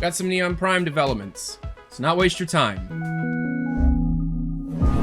Got some Neon Prime developments. Let's not waste your time.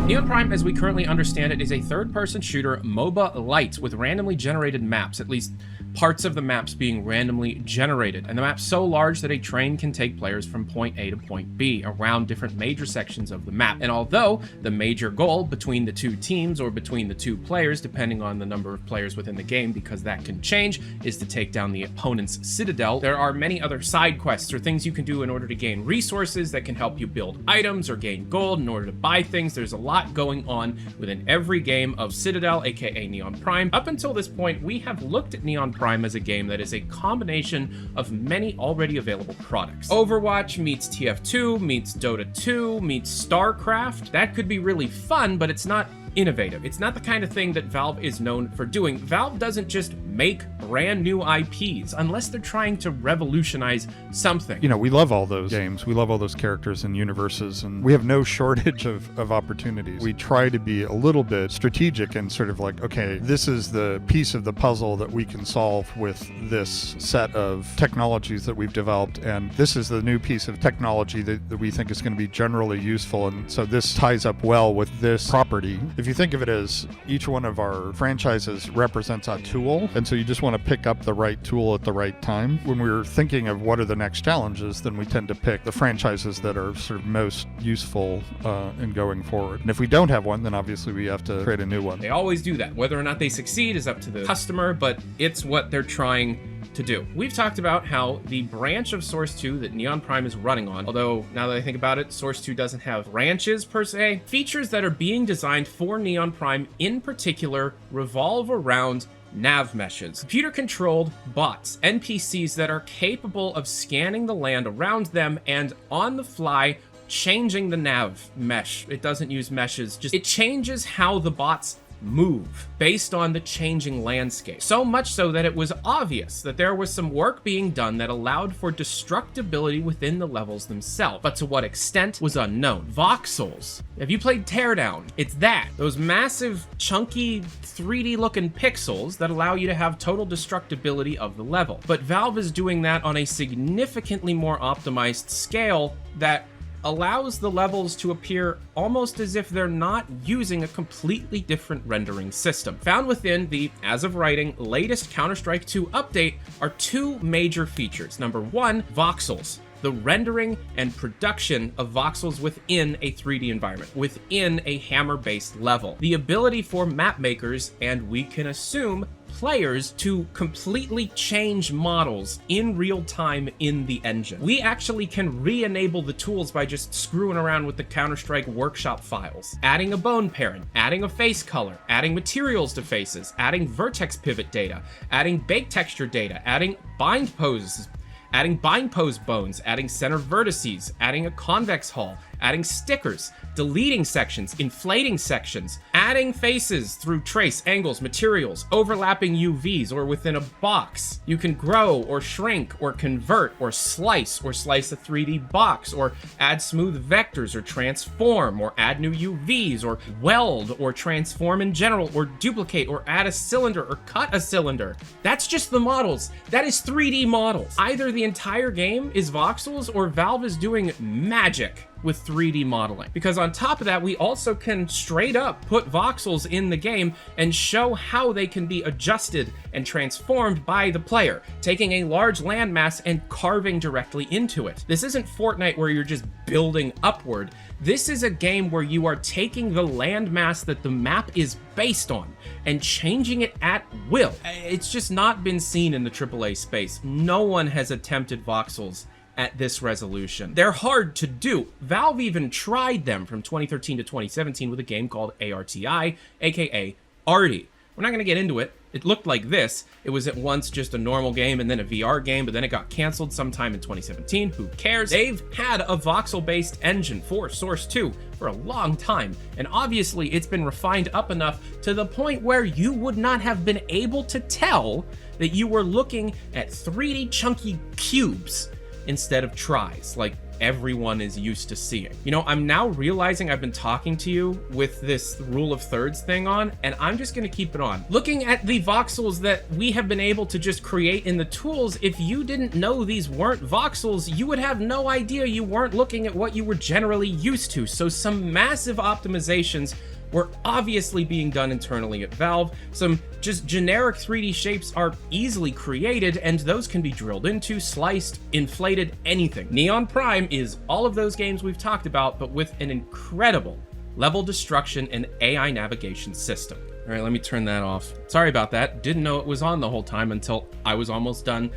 Neon Prime, as we currently understand it, is a third-person shooter MOBA light with randomly generated maps, at least parts of the maps being randomly generated, and the map's so large that a train can take players from point A to point B around different major sections of the map. And although the major goal between the two teams or between the two players, depending on the number of players within the game, because that can change, is to take down the opponent's citadel, there are many other side quests or things you can do in order to gain resources that can help you build items or gain gold in order to buy things. There's a lot going on within every game of Citadel, aka Neon Prime. Up until this point, we have looked at Neon Prime as a game that is a combination of many already available products. Overwatch meets TF2, meets Dota 2, meets StarCraft. That could be really fun, but it's not innovative. It's not the kind of thing that Valve is known for doing. Valve doesn't just make brand new IPs unless they're trying to revolutionize something. You know, we love all those games. We love all those characters and universes, and we have no shortage of opportunities. We try to be a little bit strategic and sort of like, okay, this is the piece of the puzzle that we can solve with this set of technologies that we've developed, and this is the new piece of technology that we think is going to be generally useful, and so this ties up well with this property. If you think of it as each one of our franchises represents a tool, and so you just want to pick up the right tool at the right time. When we're thinking of what are the next challenges, then we tend to pick the franchises that are sort of most useful in going forward. And if we don't have one, then obviously we have to create a new one. They always do that. Whether or not they succeed is up to the customer, but it's what they're trying to do. We've talked about how the branch of Source 2 that Neon Prime is running on, although now that I think about it, Source 2 doesn't have branches per se, features that are being designed for Neon Prime in particular revolve around nav meshes. Computer-controlled bots, NPCs that are capable of scanning the land around them and on the fly changing the nav mesh. It doesn't use meshes, just it changes how the bots move based on the changing landscape. So much so that it was obvious that there was some work being done that allowed for destructibility within the levels themselves, but to what extent was unknown. Voxels. Have you played Teardown? It's that. Those massive, chunky, 3D looking pixels that allow you to have total destructibility of the level. But Valve is doing that on a significantly more optimized scale that allows the levels to appear almost as if they're not using a completely different rendering system. Found within the, as of writing, latest Counter-Strike 2 update are two major features. Number one, voxels. The rendering and production of voxels within a 3D environment, within a hammer-based level. The ability for map makers, and we can assume players, to completely change models in real time in the engine. We actually can re-enable the tools by just screwing around with the Counter-Strike workshop files. Adding a bone parent, adding a face color, adding materials to faces, adding vertex pivot data, adding bake texture data, adding bind poses, adding bind pose bones, adding center vertices, adding a convex hull, adding stickers, deleting sections, inflating sections, adding faces through trace, angles, materials, overlapping UVs, or within a box. You can grow or shrink or convert or slice a 3D box, or add smooth vectors or transform, or add new UVs, or weld or transform in general, or duplicate or add a cylinder or cut a cylinder. That's just the models. That is 3D models. Either the entire game is voxels or Valve is doing magic with 3D modeling. Because on top of that, we also can straight up put voxels in the game and show how they can be adjusted and transformed by the player, taking a large landmass and carving directly into it. This isn't Fortnite where you're just building upward. This is a game where you are taking the landmass that the map is based on and changing it at will. It's just not been seen in the AAA space. No one has attempted voxels at this resolution. They're hard to do. Valve even tried them from 2013 to 2017 with a game called ARTI, aka Arty. We're not gonna get into it. It looked like this. It was at once just a normal game and then a VR game, but then it got canceled sometime in 2017. Who cares? They've had a voxel-based engine for Source 2 for a long time, and obviously it's been refined up enough to the point where you would not have been able to tell that you were looking at 3D chunky cubes instead of tries, like everyone is used to seeing. You know, I'm now realizing I've been talking to you with this rule of thirds thing on, and I'm just gonna keep it on. Looking at the voxels that we have been able to just create in the tools, if you didn't know these weren't voxels, you would have no idea you weren't looking at what you were generally used to. So some massive optimizations were obviously being done internally at Valve. Some just generic 3D shapes are easily created, and those can be drilled into, sliced, inflated, anything. Neon Prime is all of those games we've talked about, but with an incredible level destruction and AI navigation system. All right, let me turn that off. Sorry about that. Didn't know it was on the whole time until I was almost done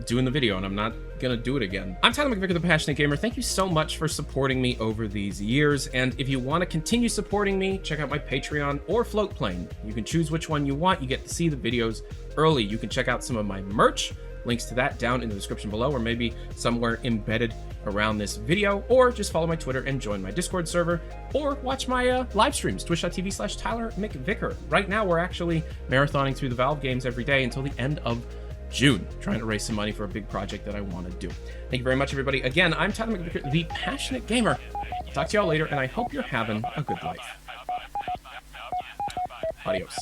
doing the video, and I'm not gonna do it again. I'm Tyler McVicker, the Passionate Gamer. Thank you so much for supporting me over these years, and if you want to continue supporting me, check out my Patreon or Floatplane. You can choose which one you want. You get to see the videos early. You can check out some of my merch. Links to that down in the description below, or maybe somewhere embedded around this video, or just follow my Twitter and join my Discord server, or watch my live streams, twitch.tv/Tyler McVicker. Right now, we're actually marathoning through the Valve games every day until the end of June, trying to raise some money for a big project that I want to do. Thank you very much, everybody. Again, I'm Tyler McVicker, the Passionate Gamer. Talk to y'all later, and I hope you're having a good life. Adios.